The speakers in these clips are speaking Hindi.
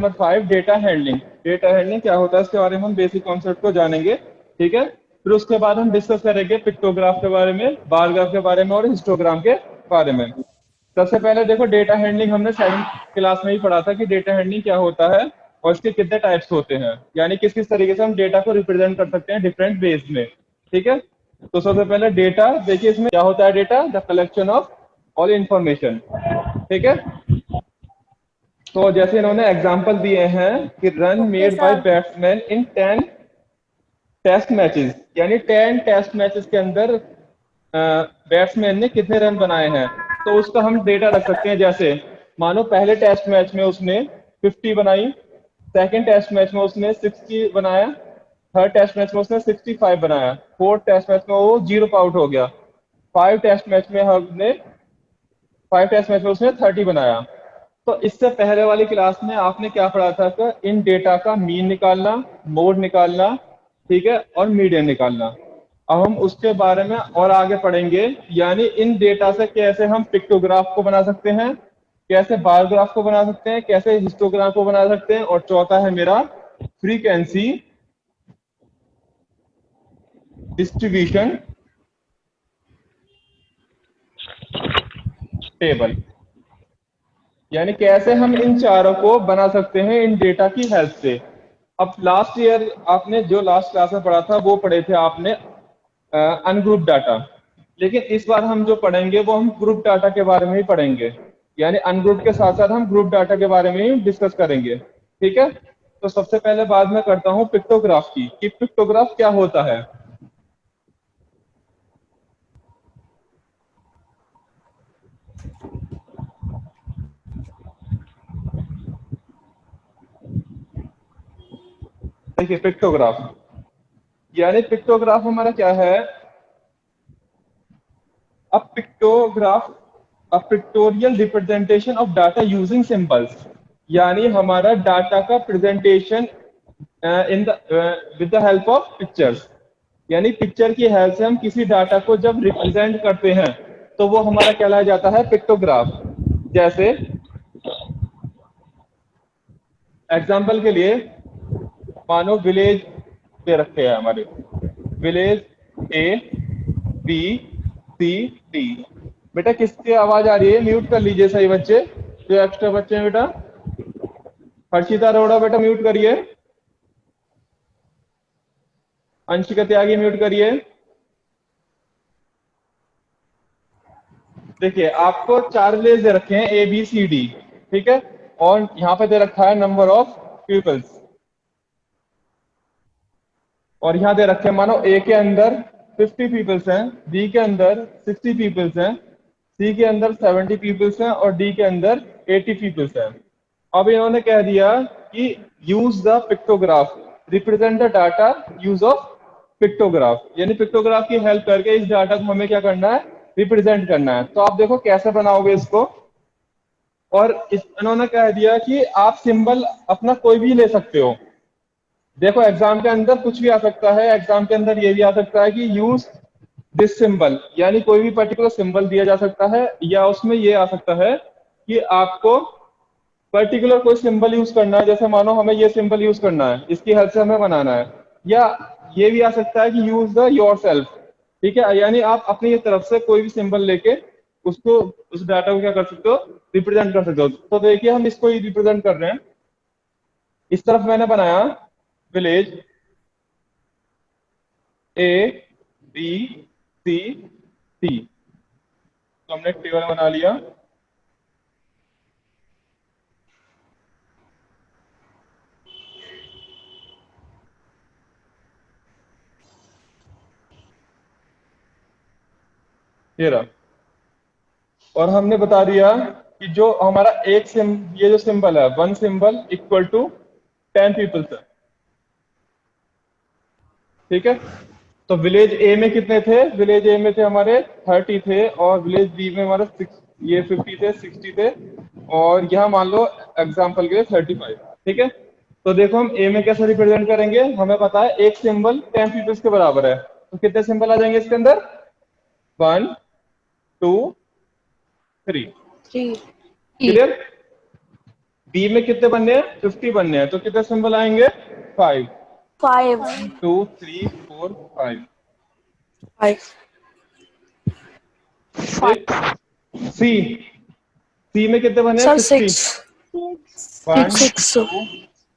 Number 5 data handling. Data handling क्या होता है इसके बारे में हम बेसिक कॉन्सेप्ट को जानेंगे, ठीक है। फिर उसके बाद हम डिस्कस करेंगे पिक्टोग्राफ के बारे में, बार ग्राफ के बारे में और हिस्टोग्राम के बारे में। सबसे पहले देखो डेटा हैंडलिंग हमने 7th क्लास में ही पढ़ा था कि डेटा हैंडलिंग क्या होता है और इसके कितने टाइप्स होते हैं, यानी किस किस तरीके से हम डेटा को रिप्रेजेंट कर सकते हैं डिफरेंट वेज में, ठीक है। तो सबसे पहले डेटा देखिए, इसमें क्या होता है data, the collection of all information, ठीक है। तो जैसे इन्होंने एग्जांपल दिए हैं कि run okay made by sir. Batsman in 10 test matches, यानी 10 टेस्ट मैचेस के अंदर बैट्समैन ने कितने रन बनाए हैं, तो उसका हम डेटा रख सकते हैं। जैसे मानो पहले टेस्ट मैच में उसने 50 बनाई, सेकंड टेस्ट मैच में उसने 60 बनाया, थर्ड टेस्ट मैच में उसने 65 बनाया, फोर्थ टेस्ट मैच में वो 0 पे आउट हो गया, फाइव टेस्ट मैच में उसने 30 बनाया। तो इससे पहले वाली क्लास में आपने क्या पढ़ा था कि इन डेटा का मीन निकालना, मोड निकालना, ठीक है, और मीडियन निकालना। अब हम उसके बारे में और आगे पढ़ेंगे, यानी इन डेटा से कैसे हम पिक्टोग्राफ को बना सकते हैं, कैसे बार ग्राफ को बना सकते हैं, कैसे हिस्टोग्राफ को बना सकते हैं, और चौथा है मेरा फ्रीक्वेंसी डिस्ट्रीब्यूशन टेबल, यानी कैसे हम इन चारों को बना सकते हैं इन डेटा की हेल्प से। अब लास्ट ईयर आपने जो लास्ट क्लास में पढ़ा था वो पढ़े थे आपने अनग्रुप डाटा, लेकिन इस बार हम जो पढ़ेंगे वो हम ग्रुप डाटा के बारे में ही पढ़ेंगे, यानी अनग्रुप के साथ साथ हम ग्रुप डाटा के बारे में ही डिस्कस करेंगे, ठीक है। तो सबसे पहले बात मैं करता हूँ पिक्टोग्राफ की कि पिक्टोग्राफ क्या होता है। देखिए पिक्टोग्राफ, यानी पिक्टोग्राफ हमारा क्या है, a pictograph, a pictorial representation of data using symbols, यानी हमारा डाटा का presentation in the with the help of pictures, यानी पिक्चर की हेल्प से हम किसी डाटा को जब रिप्रेजेंट करते हैं तो वो हमारा कहलाया जाता है पिक्टोग्राफ। जैसे एग्जांपल के लिए मानो विलेज दे रखे हैं हमारे, village A B C D. बेटा किसकी आवाज आ रही है, म्यूट कर लीजिए सही बच्चे, जो एक्स्ट्रा बच्चे हैं बेटा। हर्षिता अरोड़ा बेटा म्यूट करिए, अंशिका त्यागी म्यूट करिए। देखिए आपको 4 विलेज दे रखे हैं ए बी सी डी, ठीक है, और यहाँ पे दे रखा है नंबर ऑफ पीपल्स, और यहाँ दे रखे हैं मानो ए के अंदर 50 पीपल्स हैं, बी के अंदर 60 पीपल्स हैं, सी के अंदर 70 पीपल्स हैं और डी के अंदर 80 पीपल्स हैं। अब इन्होंने कह दिया कि use the pictograph, represent the data use of pictograph, यानी पिक्टोग्राफ की हेल्प करके इस डाटा को हमें क्या करना है, रिप्रेजेंट करना है। तो आप देखो कैसे बनाओगे इसको, और इन्होंने कह दिया कि आप सिंबल अपना कोई भी ले सकते हो। देखो एग्जाम के अंदर कुछ भी आ सकता है, एग्जाम के अंदर ये भी आ सकता है कि यूज दिस सिंबल, यानी कोई भी पर्टिकुलर सिंबल दिया जा सकता है, या उसमें ये आ सकता है कि आपको पर्टिकुलर कोई सिंबल यूज करना है, जैसे मानो हमें ये सिंबल यूज करना है, इसकी हेल्प से हमें बनाना है, या ये भी आ सकता है कि यूज द योर सेल्फ, ठीक है, यानी आप अपनी तरफ से कोई भी सिंबल लेके उसको, उस डाटा को क्या कर सकते हो, रिप्रेजेंट कर सकते हो। तो देखिए हम इसको ही रिप्रेजेंट कर रहे हैं। इस तरफ मैंने बनाया village A B C D, तो हमने टेबल बना लिया। ये रहा, और हमने बता दिया कि जो हमारा एक ये जो सिंबल है, one symbol equal to 10 peoples है, ठीक है। तो विलेज ए में कितने थे, विलेज ए में थे हमारे 30 थे, और विलेज बी में हमारे 50 थे, 60 थे, और यहाँ मान लो एग्जाम्पल के लिए 35, ठीक है। तो देखो हम ए में कैसे रिप्रेजेंट करेंगे, हमें पता है एक सिंबल 10 पीपल्स के बराबर है, तो कितने सिंबल आ जाएंगे इसके अंदर, 1 2 3, जी। क्लियर। बी में कितने बनने हैं? 50 बनने हैं, तो कितने सिंबल आएंगे? 5। 5 2 3 4 5। 5 ठीक। सी, सी में कितने बने हैं? सर 60। 1 6 2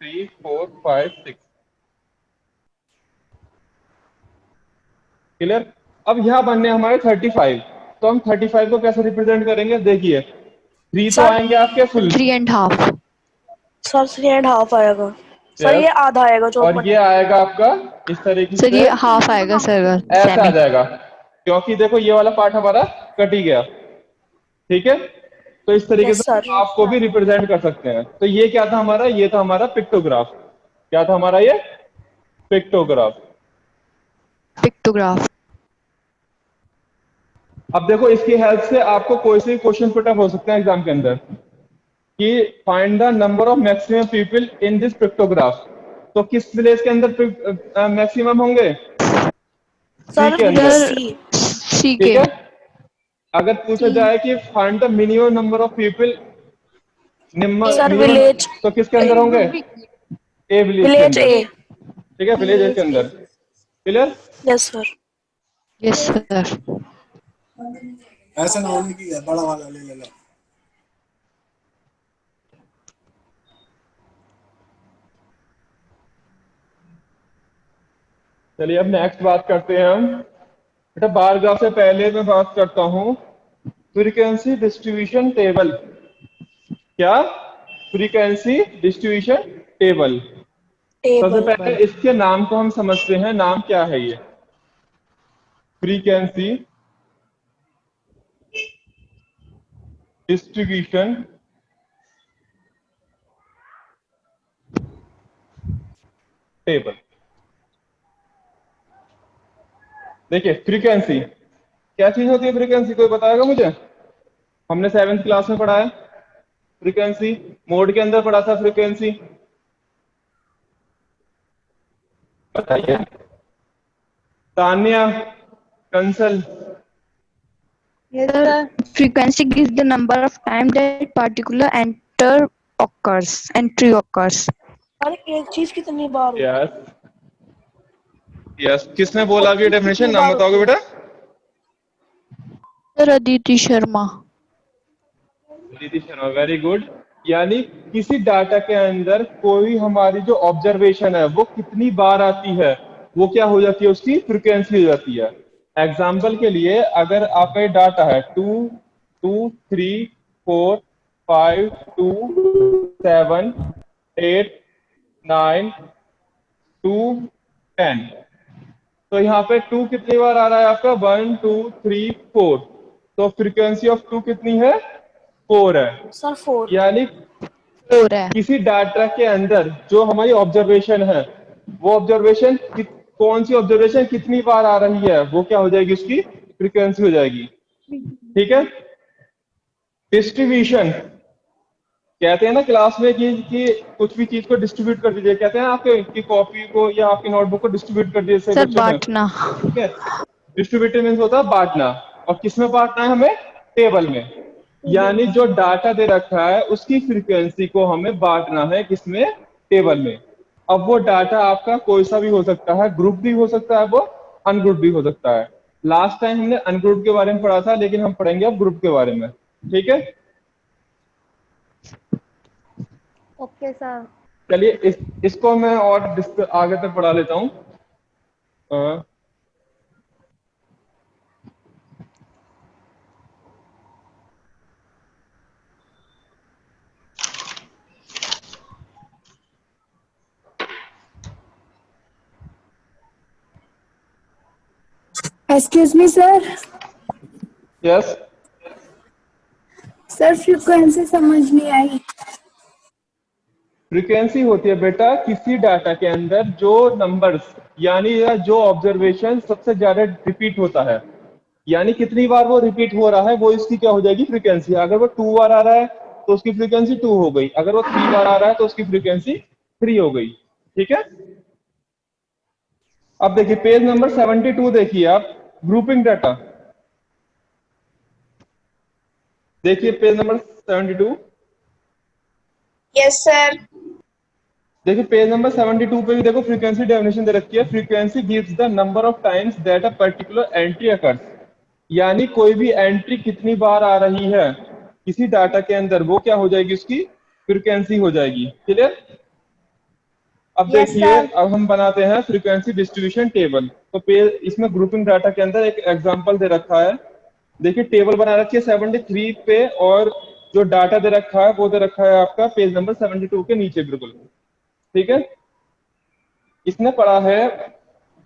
3 4 5 6। क्लियर? अब यहाँ बनने हमारे 35। तो हम 35 को कैसे रिप्रेजेंट करेंगे? देखिए, 3 तो सर आएंगे आपके फुल, 3.5। सर 3.5 आएगा सर, यस, ये आधा आएगा जो और ये आएगा आपका इस तरीके सर से, ये हाफ आएगा सर, ऐसा आ सेमी। जाएगा, क्योंकि देखो ये वाला पार्ट हमारा कट ही गया। ठीक है, तो इस तरीके यस से सर। हम आपको भी रिप्रेजेंट कर सकते हैं। तो ये क्या था हमारा? ये था हमारा पिक्टोग्राफ। क्या था हमारा ये? पिक्टोग्राफ। पिक्टोग्राफ। अब देखो, इसकी हेल्प से आपको कोई से क्वेश्चन पुटअप हो सकते हैं एग्जाम के अंदर, कि find the number of maximum people in this pictograph. तो किस विलेज के अंदर मैक्सिमम होंगे? सी सर के अंदर। विलेज सर सी। सी ठीक के। है, अगर पूछा जाए कि find the minimum number of people, sir minimum, village तो किसके अंदर होंगे? ए विलेज के विलेज अंदर। ए। ठीक है, विलेज ए के अंदर। Clear? Yes sir. Yes sir. ऐसा ना होने की है, बड़ा वाला ले लेना। चलिए अब नेक्स्ट बात करते हैं हम। बेटा बार ग्राफ से पहले मैं बात करता हूं फ्रीक्वेंसी डिस्ट्रीब्यूशन टेबल। क्या? Frequency distribution table. सबसे पहले टेबल। इसके नाम को हम समझते हैं, नाम क्या है ये? Frequency distribution table. देखिए, फ्रीक्वेंसी क्या चीज होती है? फ्रीक्वेंसी कोई बताएगा मुझे? हमने 7th क्लास में पढ़ा है फ्रीक्वेंसी, मोड के अंदर पढ़ा था फ्रीक्वेंसी। बताइए, Tanya, Kansal. Sir, frequency gives the number of time that particular entry occurs. अरे एक चीज कितनी बार होती यस, यस, किसने है, बोला एक अभी? चीज डेफिनेशन कितनी नाम बार बताओगे होती है? बेटा? Sir, Aditi Sharma. दीदी शर्मा, वेरी गुड। यानी किसी डाटा के अंदर कोई हमारी जो ऑब्जर्वेशन है वो कितनी बार आती है, वो क्या हो जाती है? उसकी फ्रीक्वेंसी हो जाती है। एग्जाम्पल के लिए, अगर आपका ये डाटा है 2 2 3 4 5 2 7 8 9 2 10, तो यहाँ पे 2 कितनी बार आ रहा है आपका? 1 2 3 4। तो फ्रीक्वेंसी ऑफ 2 कितनी है? 4 है। सर 4। यानी 4 है। किसी डाटा के अंदर जो हमारी ऑब्जर्वेशन है, वो ऑब्जर्वेशन कौन सी ऑब्जर्वेशन कितनी बार आ रही है, वो क्या हो जाएगी? उसकी फ्रीक्वेंसी हो जाएगी। ठीक है। डिस्ट्रीब्यूशन, कहते हैं ना क्लास में कि कुछ भी चीज को डिस्ट्रीब्यूट कर दीजिए, कहते हैं आपके की कॉपी को या आपकी नोटबुक को डिस्ट्रीब्यूट कर दीजिए सर बच्चों में। बांटना। ठीक है, डिस्ट्रीब्यूटिव मीन्स होता है बांटना। और किस में बांटना है हमें? टेबल में। यानी जो डाटा दे रखा है उसकी फ्रीक्वेंसी को हमें बांटना है, किसमें? टेबल में। अब वो डाटा आपका कोई सा भी हो सकता है, ग्रुप भी हो सकता है, वो अनग्रुप भी हो सकता है। लास्ट टाइम हमने अनग्रुप के बारे में पढ़ा था, लेकिन हम पढ़ेंगे अब ग्रुप के बारे में। ठीक है, ओके सर। चलिए इसको मैं और आगे तक पढ़ा लेता हूँ। Excuse me sir. Yes, sir frequency समझ नहीं आई। फ्रीक्वेंसी होती है बेटा किसी डाटा के अंदर जो नंबर्स, यानी जो ऑब्जर्वेशन सबसे ज्यादा रिपीट होता है, यानी कितनी बार वो रिपीट हो रहा है, वो इसकी क्या हो जाएगी? फ्रीक्वेंसी। अगर वो 2 बार आ रहा है तो उसकी फ्रीक्वेंसी 2 हो गई, अगर वो 3 बार आ रहा है तो उसकी फ्रीक्वेंसी 3 हो गई। ठीक है, अब देखिए पेज नंबर 72 देखिए आप, ग्रुपिंग डाटा। देखिए पेज नंबर 72। Yes sir. देखिए पेज नंबर 72 पे भी देखो फ्रीक्वेंसी डेफिनेशन दे रखी है। Frequency gives the number of times that a particular entry occurs, यानी कोई भी एंट्री कितनी बार आ रही है किसी डाटा के अंदर, वो क्या हो जाएगी, उसकी फ्रीक्वेंसी हो जाएगी। क्लियर? अब यस देखिए, सर। अब हम बनाते हैं फ्रीक्वेंसी डिस्ट्रीब्यूशन टेबल। तो पेज इसमें ग्रुपिंग डाटा के अंदर एक एग्जांपल दे रखा है। देखिए टेबल बना रखी है 73 पे, और जो डाटा दे रखा है वो दे रखा है आपका पेज नंबर 72 के नीचे बिल्कुल। ठीक है, इसने पढ़ा है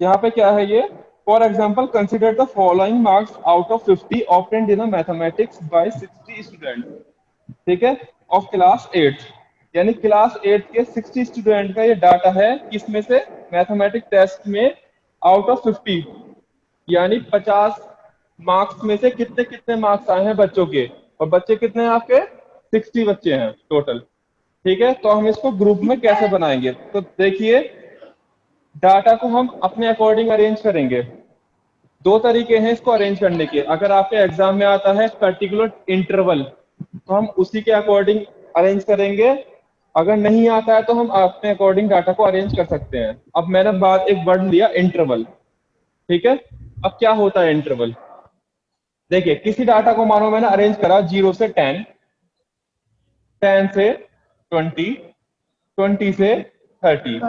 यहाँ पे क्या है ये, for example consider the following marks out of 50 obtained in mathematics bye 60 student, ठीक है, ऑफ क्लास 8। यानी क्लास 8 के 60 स्टूडेंट का ये डाटा है, किसमें से, मैथमेटिक्स टेस्ट में, आउट ऑफ 50, यानी 50 मार्क्स में से कितने कितने मार्क्स आए हैं बच्चों के, और बच्चे कितने हैं आपके, 60 बच्चे हैं टोटल। ठीक है, तो हम इसको ग्रुप में कैसे बनाएंगे, तो देखिए डाटा को हम अपने अकॉर्डिंग अरेंज करेंगे। दो तरीके हैं इसको अरेंज करने के। अगर आपके एग्जाम में आता है पर्टिकुलर इंटरवल, तो हम उसी के अकॉर्डिंग अरेंज करेंगे। अगर नहीं आता है तो हम अपने अकॉर्डिंग डाटा को अरेंज कर सकते हैं। अब मैंने बात एक वर्ड लिया इंटरवल, ठीक है। अब क्या होता है इंटरवल, देखिए किसी डाटा को मानो मैंने अरेंज करा 0 से 10, 10 से 20, 20 से 30,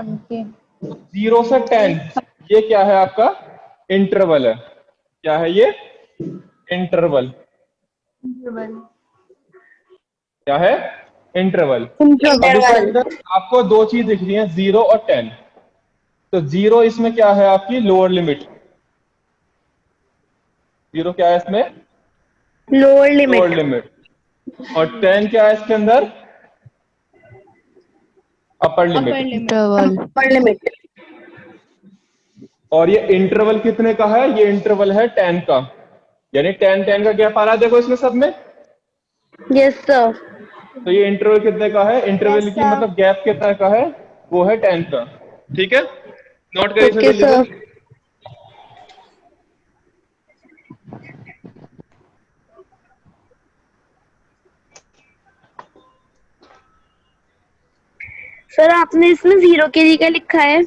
0 से 10, ये क्या है आपका इंटरवल है। क्या है ये, इंटरवल। क्या है, इंटरवल। अब इसके अंदर आपको दो चीज दिख रही है, 0 और 10। तो 0 इसमें क्या है, आपकी लोअर लिमिट। 0 क्या है इसमें, लोअर लोअर लिमिट। लिमिट। और 10 क्या है इसके अंदर, upper limit. Interval. Upper limit. और ये इंटरवल कितने का है, ये इंटरवल है 10 का, यानी 10 10 का गैप आ रहा है देखो इसमें सब में। Yes sir. तो ये इंटरवल कितने का है, इंटरवल Yes, की sir. मतलब गैप कितना का है, वो है 10 का। ठीक है, नोट करिए इसे ओके जल्दी सर। से। सर आपने इसमें 0 के लिए क्या लिखा है?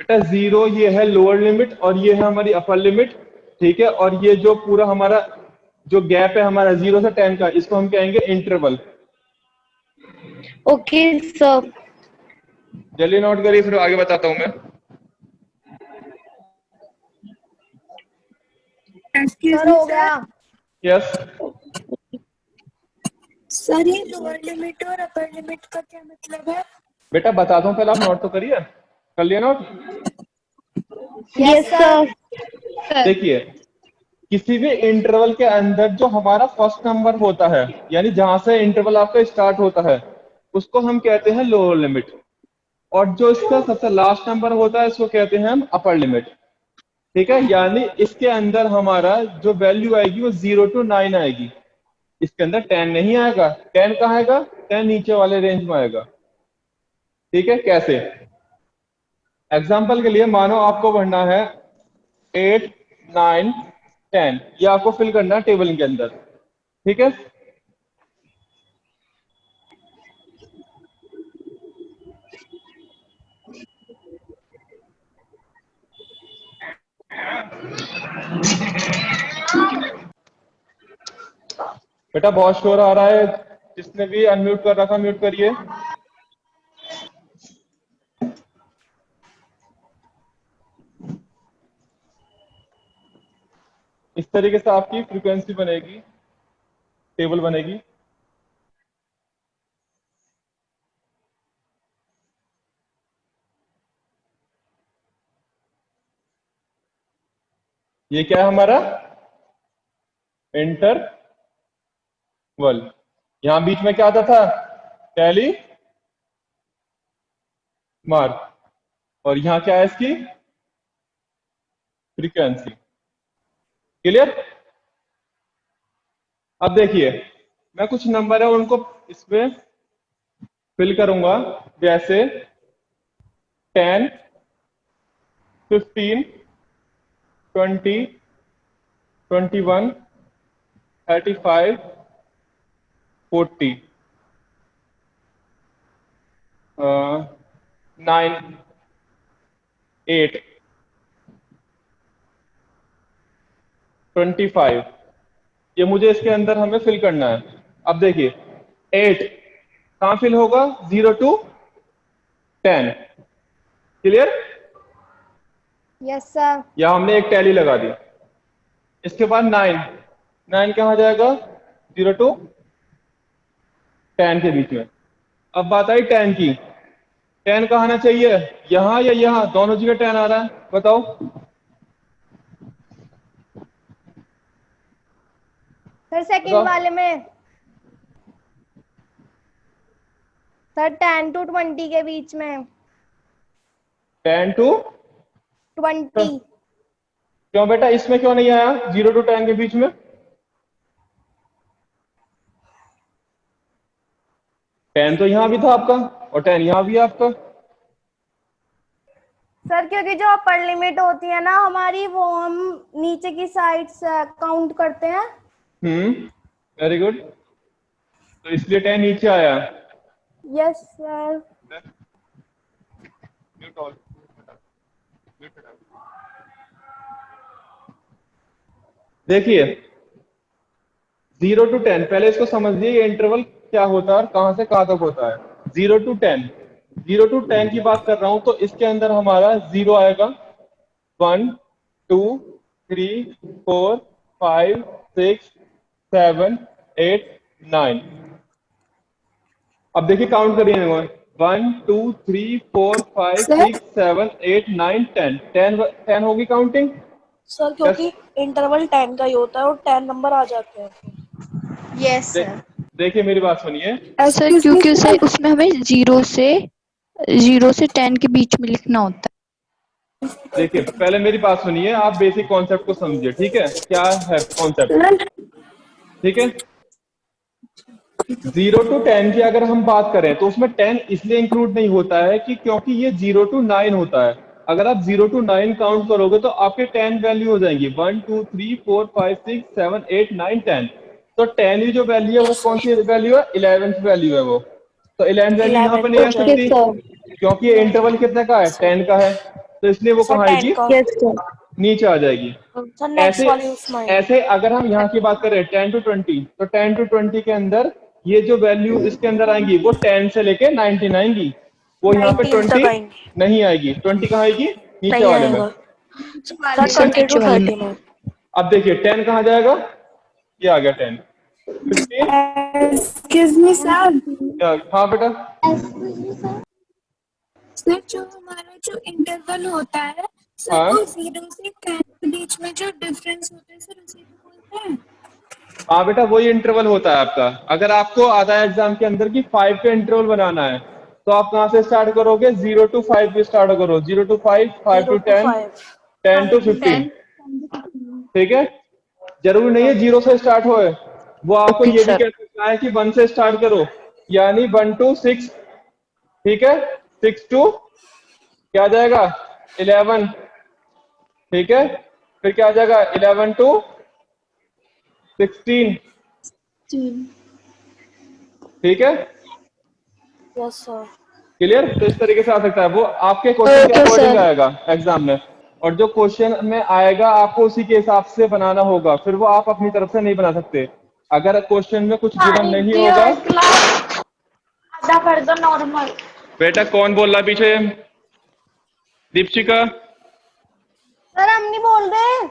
बेटा 0 ये है लोअर लिमिट और ये है हमारी अपर लिमिट। ठीक है, और ये जो पूरा हमारा जो गैप है हमारा 0 से 10 का, इसको हम कहेंगे इंटरवल। Okay sir. जल्दी नोट करिए, फिर आगे बताता हूं मैं। एक्सक्यूज सर मी हो सर। गया। यस सर ये लोअर लिमिट और अपर लिमिट का क्या मतलब है? बेटा बताता हूँ, पहले आप नोट तो करिए। कर लिया नोट? Yes sir. देखिए किसी भी इंटरवल के अंदर जो हमारा फर्स्ट नंबर होता है, यानी जहां से इंटरवल आपका स्टार्ट होता है, उसको हम कहते हैं लोअर लिमिट। और जो इसका सबसे लास्ट नंबर होता है, इसको कहते हैं हम अपर लिमिट। ठीक है, यानी इसके अंदर हमारा जो वैल्यू आएगी वो 0 to 9 आएगी। इसके अंदर 10 नहीं आएगा। 10 कहाँ आएगा, 10 नीचे वाले रेंज में आएगा। ठीक है, कैसे, एग्जाम्पल के लिए मानो आपको पढ़ना है 8 9 10, ये आपको फिल करना है टेबल के अंदर। ठीक है, बेटा बहुत शोर आ रहा है, जिसने भी अनम्यूट कर रखा म्यूट करिए। इस तरीके से आपकी फ्रीक्वेंसी बनेगी, टेबल बनेगी। ये क्या है हमारा इंटरवल। यहां बीच में क्या आता था, टैली मार्क, और यहां क्या है इसकी फ्रीक्वेंसी। क्लियर? अब देखिए मैं कुछ नंबर है उनको इसमें फिल करूंगा, जैसे 10 15 20 21 35 40। 9 8 25, ये मुझे इसके अंदर हमें फिल करना है। अब देखिए 8 कहाँ फिल होगा, 0 to 10, क्लियर। Yes sir. या हमने एक टैली लगा दी। इसके बाद 9 कहाँ जाएगा, 0 to 10 के बीच में। अब बात आई 10 की, 10 कहाँ आना चाहिए, यहाँ या यहाँ, दोनों जगह 10 आ रहा है, बताओ। सर सेकंड बताओ। वाले में सर 10 to 20 के बीच में। 10 to 20। क्यों बेटा, इसमें क्यों नहीं आया 0 to 10 के बीच में? 10 तो यहाँ भी था आपका और 10 यहाँ भी है आपका। सर क्योंकि जो अपर लिमिट होती है ना हमारी, वो हम नीचे की साइड से काउंट करते हैं। वेरी गुड, तो इसलिए 10 नीचे आया। Yes sir. देखिए 0 to 10, पहले इसको समझिए ये इंटरवल क्या होता है और कहां से कहां तक होता है। 0 to 10, 0 to 10 की बात कर रहा हूं तो इसके अंदर हमारा 0 आएगा, 1 2 3 4 5 6 7 8 9। अब देखिए काउंट करिए, 1 2 3 4 5 6 7 8 9 10 10 होगी काउंटिंग। सर क्योंकि इंटरवल 10 का ही होता है और 10 नंबर आ जाते हैं। Yes sir. देखिए मेरी बात सुनिए, ऐसा क्योंकि उसे उसमें हमें 0 से 10 के बीच में लिखना होता है। देखिए पहले मेरी बात सुनिए, आप बेसिक कॉन्सेप्ट को समझिए, ठीक है, क्या है कॉन्सेप्ट, ठीक है। 0 to 10 की अगर हम बात करें तो उसमें 10 इसलिए इंक्लूड नहीं होता है कि क्योंकि ये 0 to 9 होता है। अगर आप 0 to 9 काउंट करोगे तो आपके 10 वैल्यू हो जाएंगी, 1 2 3 4 5 6 7 8 9 10। तो 10 की जो वैल्यू है वो कौन सी वैल्यू है, 11th वैल्यू है वो। तो 11th वैल्यू यहाँ पे नहीं आ सकती क्योंकि ये इंटरवल कितने का है, 10 का है, तो इसलिए वो कहाँ आएगी, नीचे आ जाएगी। ऐसे अगर हम यहाँ की बात करें 10 to 20, तो 10 to 20 के अंदर ये जो वैल्यू इसके अंदर आएंगी वो 10 से लेके 19 आएंगी, वो यहाँ पे 20 नहीं आएगी। 20 कहाँ आएगी, नीचे वाले में। अब देखिए 10 कहाँ जाएगा, ये आ गया 10। 15, एक्सक्यूज मी सर। हाँ बेटा। सर जो हमारा जो इंटरवल होता है सर, हाँ? वो 0 से 10 के बीच में जो डिफरेंस होता है सर, उसे बोलते हैं। हाँ बेटा, वही इंटरवल होता है आपका। अगर आपको आता है एग्जाम के अंदर की 5 का इंटरवल बनाना है तो आप कहाँ से स्टार्ट करोगे, 0 to 5 पे स्टार्ट करो, 0 to 5, 5 to 10, 10 to 15, ठीक है। जरूरी नहीं है 0 से स्टार्ट होए, वो आपको ये भी कह सकता है कि 1 से स्टार्ट करो, यानी 1 to 6, ठीक है, 6 to क्या जाएगा 11, ठीक है, फिर क्या आ जाएगा 11 to 16, ठीक है, यस सर। क्लियर। तो इस तरीके से आ सकता है, वो आपके क्वेश्चन के अकॉर्डिंग आएगा एग्जाम में, और जो क्वेश्चन में आएगा आपको उसी के हिसाब से बनाना होगा, फिर वो आप अपनी तरफ से नहीं बना सकते। अगर क्वेश्चन में कुछ गिवन नहीं होगा, आधा कर दो नॉर्मल। बेटा कौन बोल रहा पीछे, दीपशिका? सर हम नहीं बोल रहे।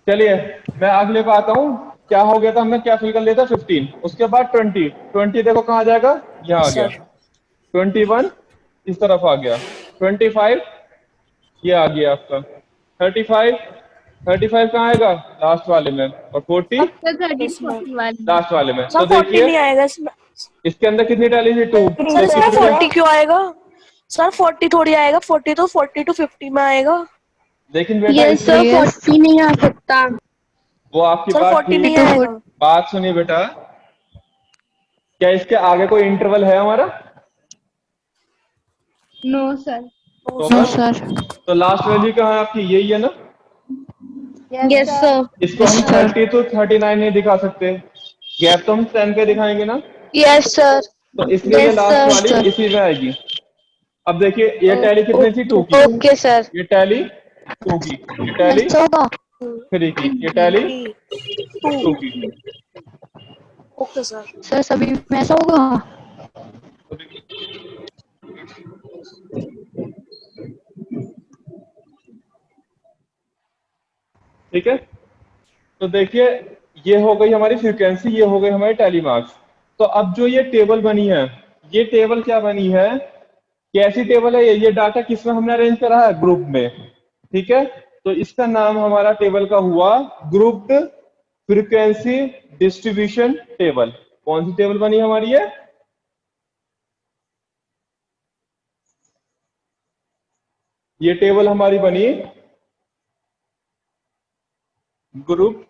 चलिए मैं अगले पे आता हूँ। क्या हो गया था, हमने क्या फिल कर लिया था 15, उसके बाद 20 देखो कहाँ जाएगा, यहाँ आ गया, 21 इस तरफ आ गया, 25 ये आ गया आपका, 35 कहाँ आएगा, लास्ट वाले में, और 40 लास्ट वाले में। तो देखिए नहीं आएगा इसमें, इसके अंदर कितनी टैली थी, 2। सर 40 क्यों आएगा सर, 40 थोड़ी आएगा, 40 तो 40 to 50 में आएगा। लेकिन बेटा ये सर 40 नहीं आ सकता। वो आपकी सर बात 40 नहीं ठीक, आएगा। बात सुनिए बेटा, क्या इसके आगे कोई इंटरवल है हमारा? No sir. No sir. तो लास्ट वैल्यू कहाँ है आपकी, यही है ना? Yes sir. इसको हम 30 to 39 नहीं दिखा सकते, गैप तो हम 10 के दिखाएंगे ना। Yes sir. तो इसलिए ये Yes, लास्ट sir, वाली sir. इसी में आएगी। अब देखिए ये टैली कितनी थी, 2 की, Okay, sir. ये टैली 2 की, ये टैली ऐसा होगा 3 की, ये टैली 2 की। Okay sir. सर सभी में ऐसा होगा। ठीक है, तो देखिए ये हो गई हमारी फ्रीक्वेंसी, ये हो गई हमारी टैली मार्क्स। तो अब जो ये टेबल बनी है, ये टेबल क्या बनी है, कैसी टेबल है ये डाटा किसमें हमने अरेंज करा है, ग्रुप में। ठीक है, तो इसका नाम हमारा टेबल का हुआ ग्रुप्ड फ्रीक्वेंसी डिस्ट्रीब्यूशन टेबल। कौन सी टेबल बनी हमारी है, ये टेबल हमारी बनी ग्रुप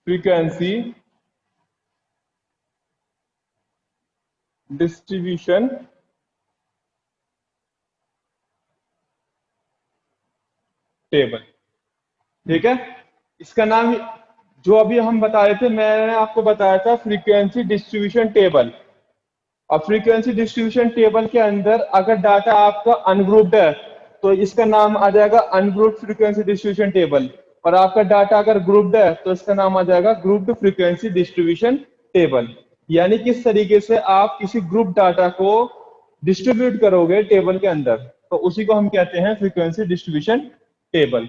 फ्रीक्वेंसी डिस्ट्रीब्यूशन टेबल। ठीक है, इसका नाम जो अभी हम बता रहे थे, मैंने आपको बताया था फ्रीक्वेंसी डिस्ट्रीब्यूशन टेबल। और फ्रीक्वेंसी डिस्ट्रीब्यूशन टेबल के अंदर अगर डाटा आपका अनग्रुप्ड है तो इसका नाम आ जाएगा अनग्रुप्ड फ्रीक्वेंसी डिस्ट्रीब्यूशन टेबल, और आपका डाटा अगर ग्रुप्ड है तो इसका नाम आ जाएगा ग्रुप्ड फ्रीक्वेंसी डिस्ट्रीब्यूशन टेबल। यानी किस तरीके से आप किसी ग्रुप डाटा को डिस्ट्रीब्यूट करोगे टेबल के अंदर, तो उसी को हम कहते हैं फ्रीक्वेंसी डिस्ट्रीब्यूशन टेबल।